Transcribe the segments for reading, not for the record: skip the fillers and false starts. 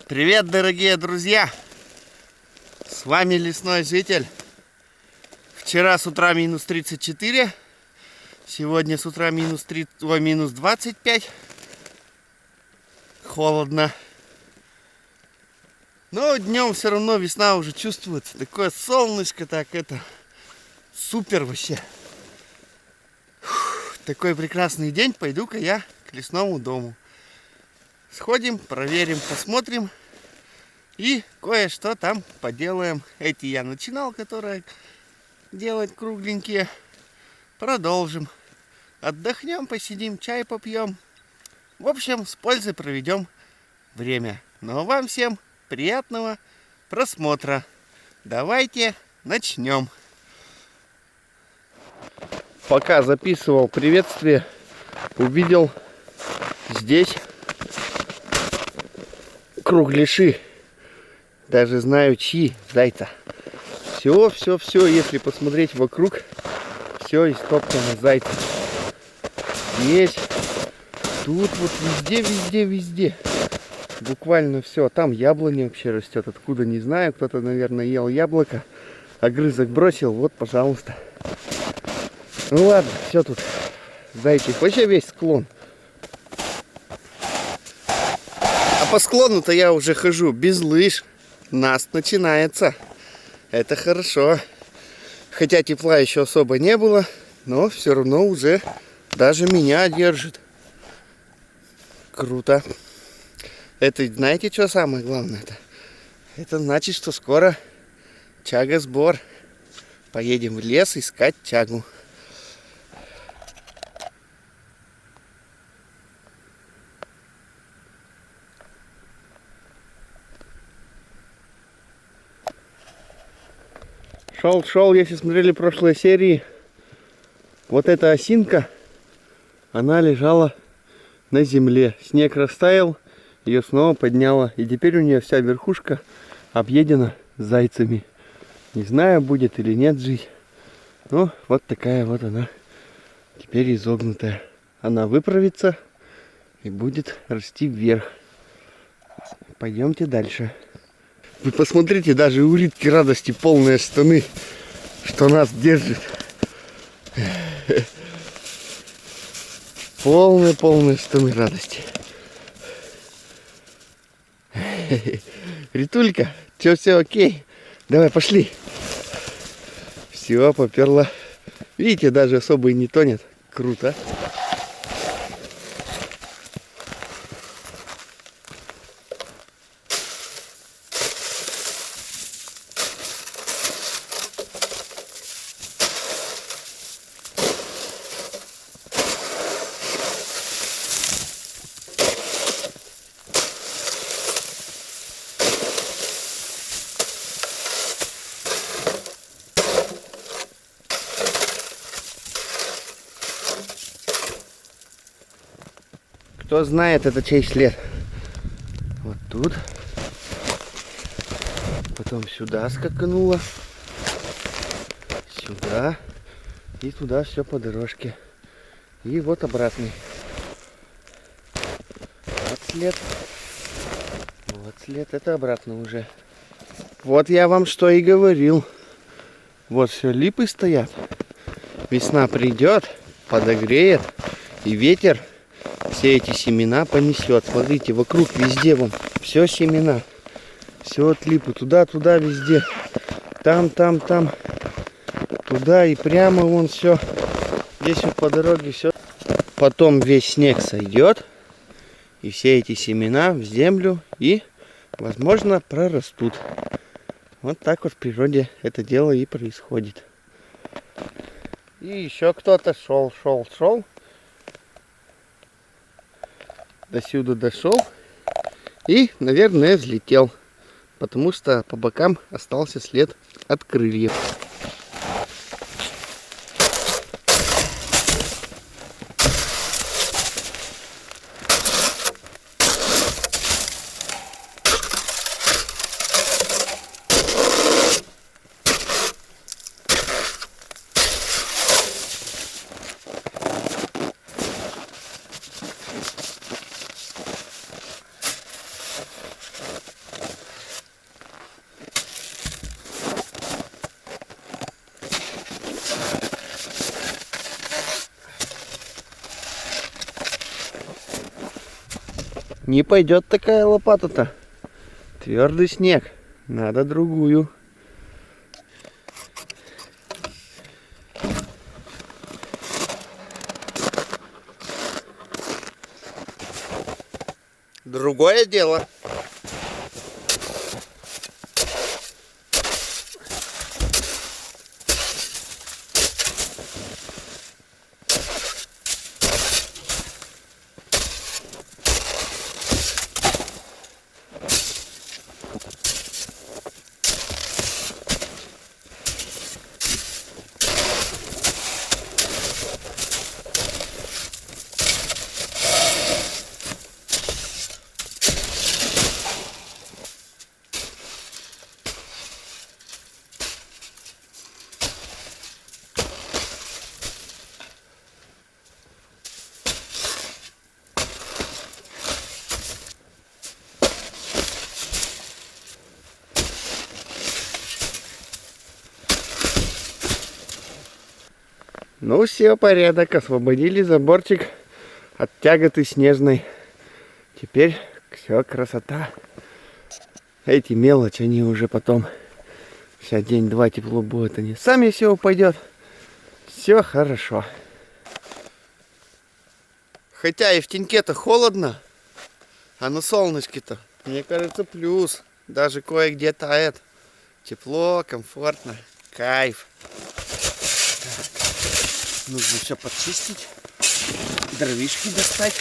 Привет, дорогие друзья! С вами лесной житель. Вчера с утра минус 34, сегодня с утра минус 25. Холодно. Но днем все равно весна уже чувствуется. Такое солнышко, так это супер вообще. Такой прекрасный день. Пойду-ка я к лесному дому. Сходим, проверим, посмотрим. И кое-что там поделаем. Эти я начинал, которые делать кругленькие. Продолжим. Отдохнем, посидим, чай попьем. В общем, с пользой проведем время. Ну а вам всем приятного просмотра. Давайте начнем. Пока записывал приветствие, увидел здесь кругляши. Даже знаю, чьи, зайца. Все, если посмотреть вокруг, все истоптано зайцем. Здесь, тут вот везде. Буквально все. Там яблони вообще растет. Откуда, не знаю. Кто-то, наверное, ел яблоко. Огрызок бросил. Вот, пожалуйста. Ну ладно, все тут. Зайчик. Вообще весь склон. А по склону-то я уже хожу без лыж. Наст начинается. Это хорошо. Хотя тепла еще особо не было. Но все равно уже даже меня держит. Круто. Это знаете, что самое главное-то? Это значит, что скоро чагосбор. Поедем в лес искать чагу. Шел, если смотрели прошлые серии, вот эта осинка, она лежала на земле. Снег растаял, ее снова подняло. И теперь у нее вся верхушка объедена зайцами. Не знаю, будет или нет жить. Но вот такая вот она теперь изогнутая. Она выправится и будет расти вверх. Пойдемте дальше. Вы посмотрите, даже у улитки радости полные штаны, что нас держит. Полные штаны радости. Ритулька, все окей? Давай, пошли. Все, поперла. Видите, даже особо и не тонет. Круто. Кто знает, это чей след? Вот тут. Потом сюда скакануло. Сюда. И туда все по дорожке. И вот обратный. Вот след. Вот след. Это обратно уже. Вот я вам что и говорил. Вот все, липы стоят. Весна придет, подогреет. И ветер все эти семена понесет. Смотрите, вокруг везде вон все семена. Все от липы. Туда, везде. Там. Туда и прямо вон все. Здесь вот по дороге все. Потом весь снег сойдет. И все эти семена в землю. И, возможно, прорастут. Вот так вот в природе это дело и происходит. И еще кто-то шел. До сюда дошел и, наверное, взлетел, потому что по бокам остался след от крыльев. Не пойдет такая лопата-то. Твердый снег. Надо другую. Другое дело. Ну все, порядок. Освободили заборчик от тяготы снежной. Теперь все, красота. Эти мелочи, они уже потом, сейчас день-два тепло будет, они сами все упадет. Все хорошо. Хотя и в теньке-то холодно, а на солнышке-то, мне кажется, плюс. Даже кое-где тает. Тепло, комфортно, кайф. Нужно все подчистить, дровишки достать.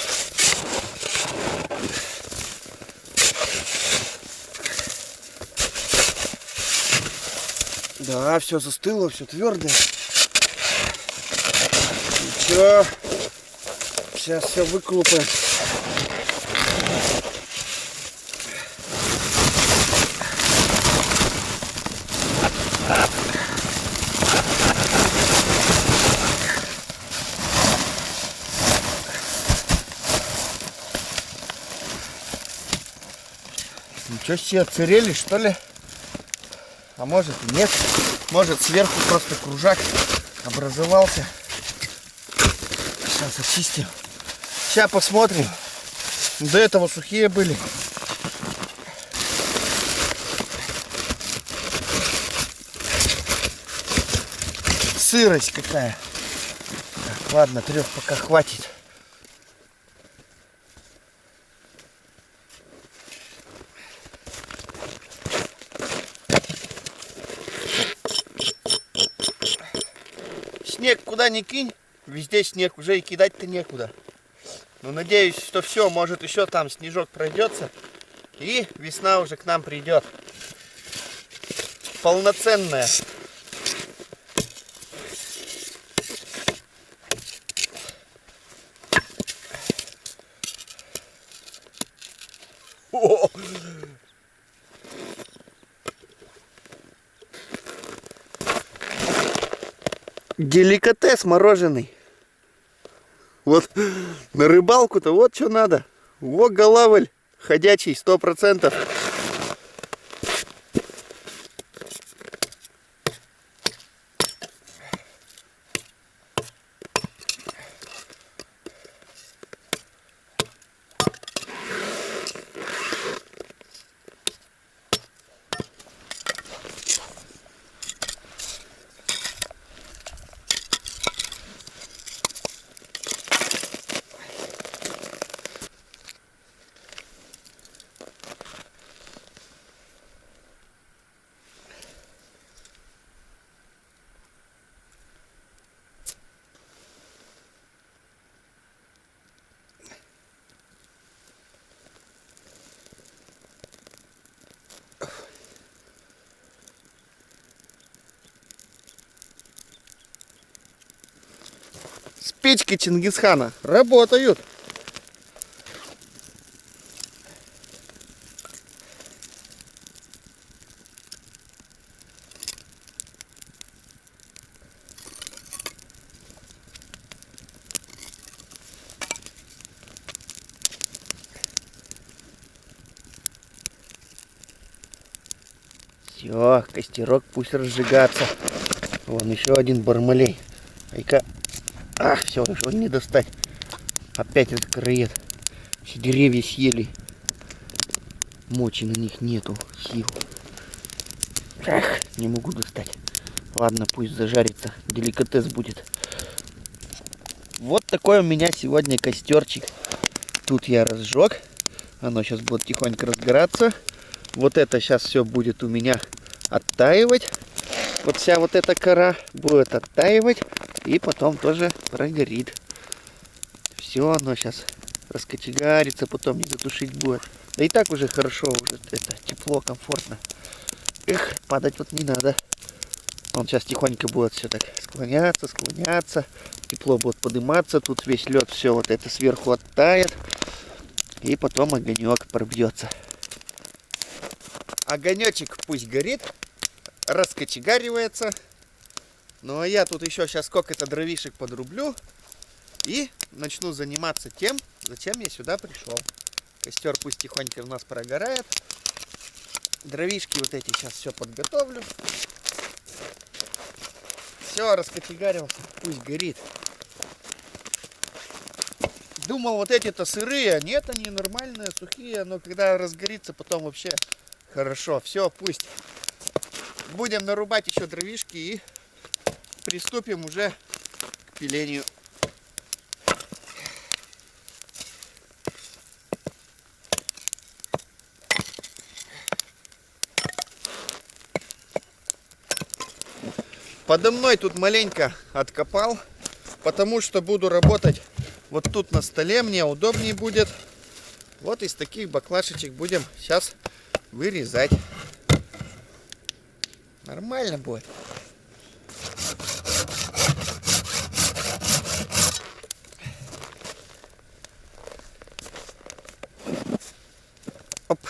Да, все застыло, все твердое. Ничего, сейчас все выколупаем. Ничего себе, отсырели, что ли? А может и нет. Может сверху просто кружак образовался. Сейчас очистим. Сейчас посмотрим. До этого сухие были. Сырость какая. Так, ладно, 3 пока хватит. Снег куда ни кинь, везде снег, уже и кидать-то некуда. Но надеюсь, что все, может еще там снежок пройдется, и весна уже к нам придет. Полноценная. О! Деликатес мороженый. Вот на рыбалку-то вот что надо. Во, голавль ходячий, 100%. Печки Чингисхана работают. Все, костерок пусть разжигаться. Вон еще один бармалей. Айка. Ах, все, уже не достать. Опять открыет. Все деревья съели. Мочи на них нету, сил. Эх, не могу достать. Ладно, пусть зажарится. Деликатес будет. Вот такой у меня сегодня костерчик. Тут я разжег. Оно сейчас будет тихонько разгораться. Вот это сейчас все будет у меня оттаивать. Вот вся вот эта кора будет оттаивать. И потом тоже прогорит. Все, оно сейчас раскочегарится, потом не затушить будет. Да и так уже хорошо, уже это тепло, комфортно. Эх, падать вот не надо. Он сейчас тихонько будет все так склоняться, склоняться. Тепло будет подниматься, тут весь лед все вот это сверху оттает. И потом огонек пробьется. Огонечек пусть горит, раскочегаривается. Ну а я тут еще сейчас сколько-то дровишек подрублю. И начну заниматься тем, зачем я сюда пришел. Костер пусть тихонько у нас прогорает. Дровишки вот эти сейчас все подготовлю. Все, раскочегарился, пусть горит. Думал, вот эти-то сырые, нет, они нормальные, сухие, но когда разгорится, потом вообще хорошо. Все, пусть. Будем нарубать еще дровишки и приступим уже к пилению. Подо мной тут маленько откопал, потому что буду работать вот тут на столе, мне удобнее будет. Вот из таких баклашечек будем сейчас вырезать. Нормально будет. Оп.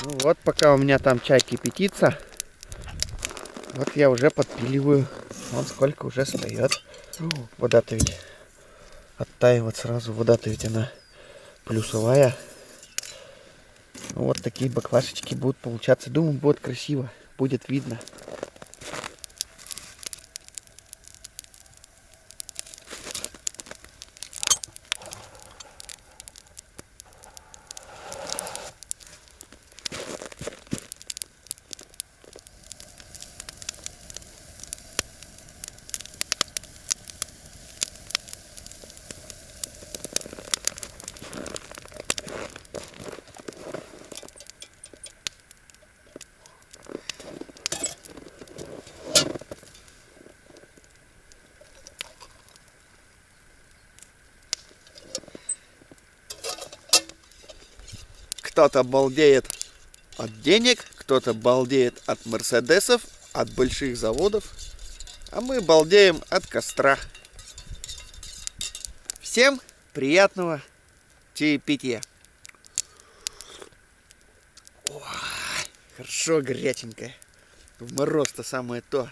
Ну вот, пока у меня там чай кипятится, вот я уже подпиливаю. Вон сколько уже встает. Вода-то ведь оттаивает сразу. Вода-то ведь она плюсовая. Ну, вот такие баклашечки будут получаться. Думаю, будет красиво. Будет видно. Кто-то балдеет от денег, кто-то балдеет от мерседесов, от больших заводов, а мы балдеем от костра. Всем приятного чаепития. Ой, хорошо горяченькое. В мороз-то самое то.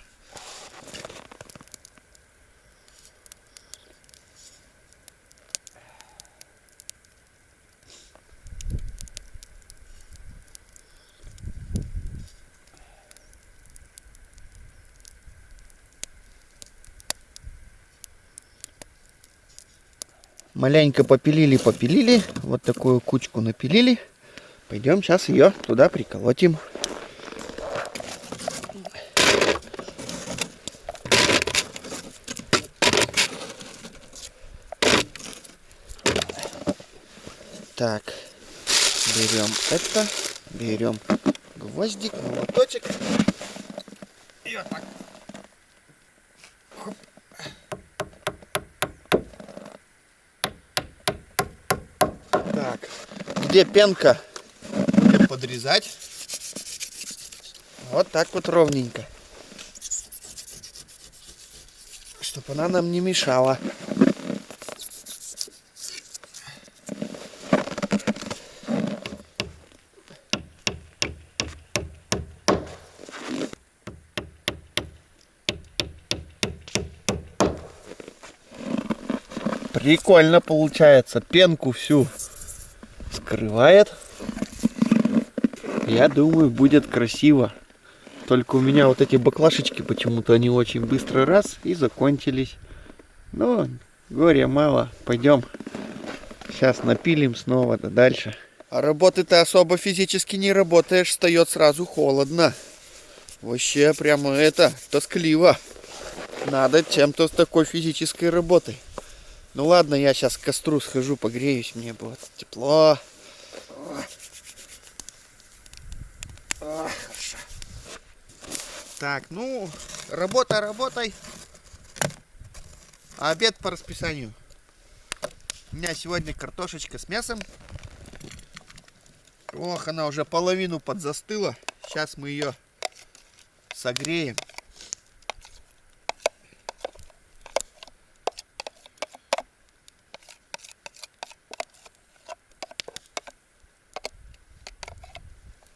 Маленько попилили. Вот такую кучку напилили. Пойдем сейчас ее туда приколотим. Так, берем это, берем гвоздик, молоточек. И И вот так. Хоп. Так, где пенка, будем подрезать. Вот так вот ровненько. Чтобы она нам не мешала. Прикольно получается. Пенку всю скрывает. Я думаю, будет красиво. Только у меня вот эти баклашечки почему-то они очень быстро раз и закончились. Но горя мало. Пойдем. Сейчас напилим снова, да дальше. А работы-то особо физически не работаешь. Встает сразу холодно. Вообще прямо это тоскливо. Надо чем-то с такой физической работой. Ну ладно, я сейчас к костру схожу, погреюсь. Мне будет тепло. Хорошо. Так, ну, работа работай. А обед по расписанию. У меня сегодня картошечка с мясом. Ох, она уже половину подзастыла. Сейчас мы ее согреем.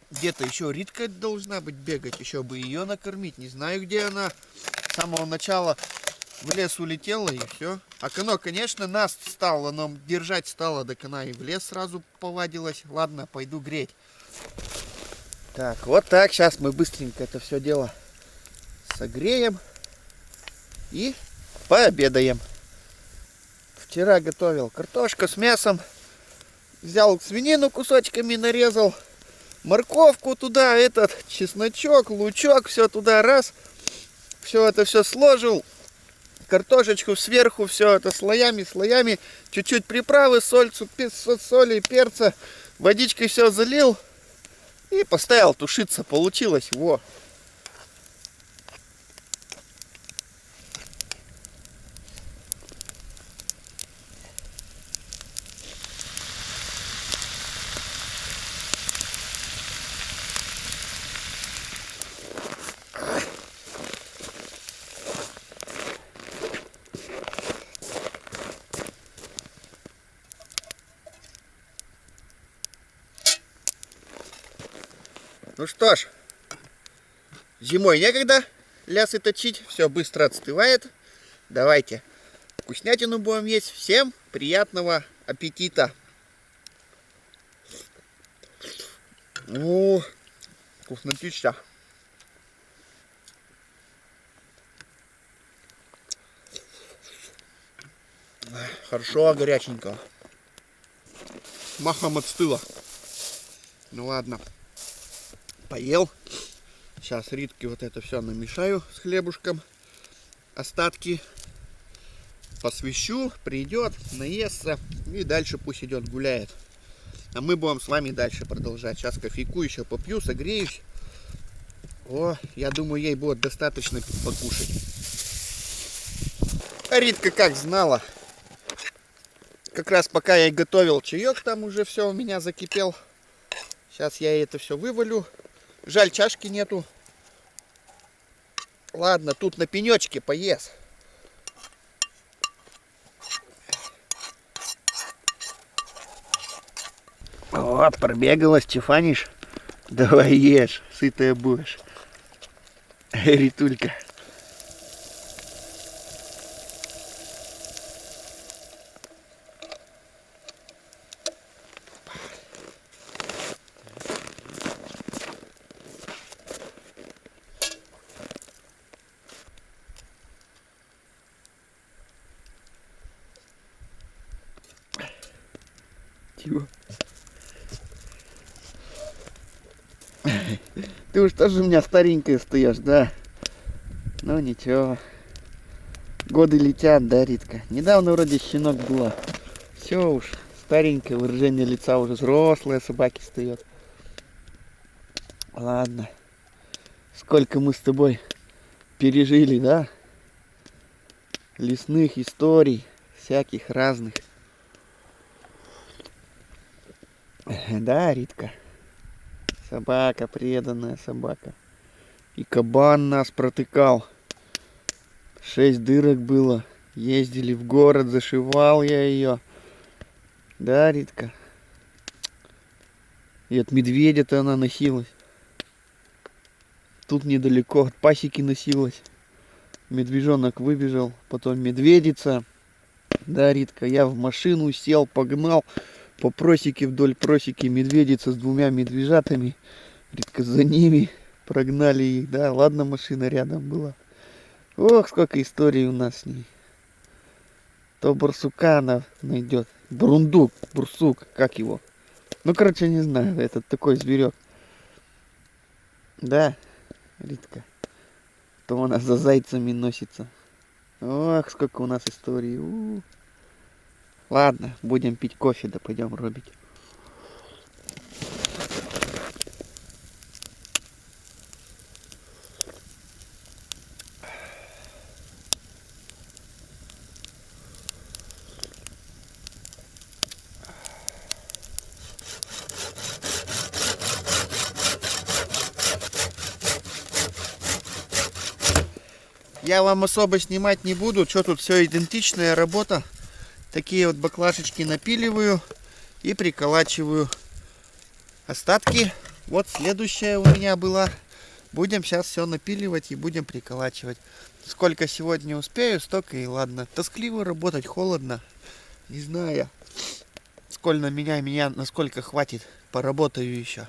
Где-то еще Ритка должна быть бегать, еще бы ее накормить. Не знаю, где она. С самого начала в лес улетела и все. А оно, конечно, нас стало, но держать стало, так она и в лес сразу повадилась. Ладно, пойду греть. Так, вот так. Сейчас мы быстренько это все дело согреем и пообедаем. Вчера готовил картошку с мясом. Взял свинину кусочками, нарезал. Морковку туда, этот чесночок, лучок, все туда раз. Все это все сложил. Картошечку сверху, все это слоями. Чуть-чуть приправы, соли, перца. Водичкой все залил. И поставил тушиться. Получилось. Во. Ну что ж, зимой некогда лясы точить, все быстро отстывает. Давайте вкуснятину будем есть. Всем приятного аппетита. О, вкуснотища. Хорошо, горяченько. Махом отстыло. Ну ладно. Поел. Сейчас Ритке вот это все намешаю с хлебушком. Остатки посвящу, придет, наестся и дальше пусть идет гуляет. А мы будем с вами дальше продолжать. Сейчас кофейку еще попью, согреюсь. О, я думаю, ей будет достаточно покушать. А Ритка как знала. Как раз пока я готовил чаек, там уже все у меня закипел. Сейчас я это все вывалю. Жаль, чашки нету. Ладно, тут на пенечке поест. Вот, пробегалась, чефанишь. Давай ешь, сытая будешь. Ритулька. Чего? Ты уж тоже у меня старенькая стоишь, да? Ну ничего. Годы летят, да, Ритка? Недавно вроде щенок была. Все уж, старенькое выражение лица, уже взрослая собаки встает. Ладно. Сколько мы с тобой пережили, да? Лесных историй, всяких разных. Да, Ритка? Собака, преданная собака. И кабан нас протыкал. 6 дырок было. Ездили в город, зашивал я ее. Да, Ритка? И от медведя-то она носилась. Тут недалеко от пасеки носилась. Медвежонок выбежал, потом медведица. Да, Ритка, я в машину сел, погнал по просеке, вдоль просеки медведица с 2 медвежатами. Ритка за ними, прогнали их, да, ладно, машина рядом была. Ох, сколько историй у нас с ней. То барсука она найдет. Бурундук, бурсук, как его? Ну, короче, не знаю, этот такой зверек. Да, Ритка. То она за зайцами носится. Ох, сколько у нас историй. Ладно, будем пить кофе, да пойдем робить. Я вам особо снимать не буду, что тут все идентичная работа. Такие вот баклажечки напиливаю и приколачиваю. Остатки, вот следующая у меня была. Будем сейчас все напиливать и будем приколачивать. Сколько сегодня успею, столько и ладно. Тоскливо работать, холодно. Не знаю, сколько на меня насколько хватит, поработаю еще.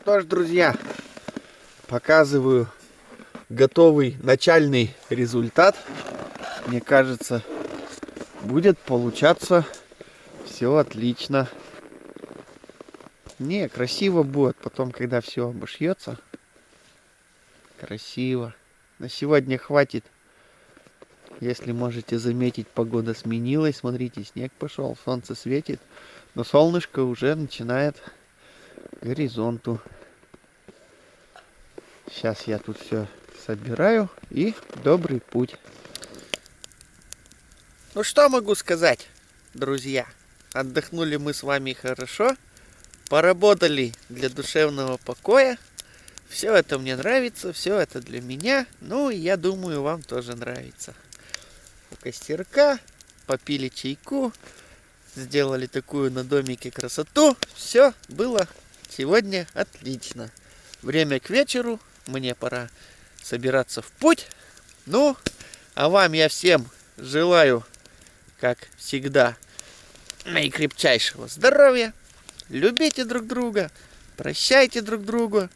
Что ж, друзья, показываю готовый начальный результат. Мне кажется, будет получаться все отлично. Не, красиво будет потом, когда все обошьется. Красиво. На сегодня хватит. Если можете заметить, погода сменилась. Смотрите, снег пошел, солнце светит. Но солнышко уже начинает к горизонту. Сейчас я тут все собираю и добрый путь. Ну что могу сказать, друзья? Отдохнули мы с вами хорошо. Поработали для душевного покоя. Все это мне нравится, все это для меня. Ну и я думаю, вам тоже нравится. У костерка попили чайку, сделали такую на домике красоту. Все было сегодня отлично. Время к вечеру, мне пора собираться в путь. Ну, а вам я всем желаю, как всегда, наикрепчайшего здоровья. Любите друг друга, прощайте друг друга,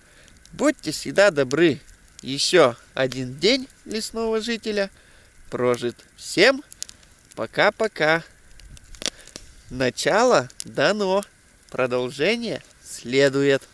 будьте всегда добры. Еще один день лесного жителя прожит. Всем пока-пока. Начало дано, продолжение следует.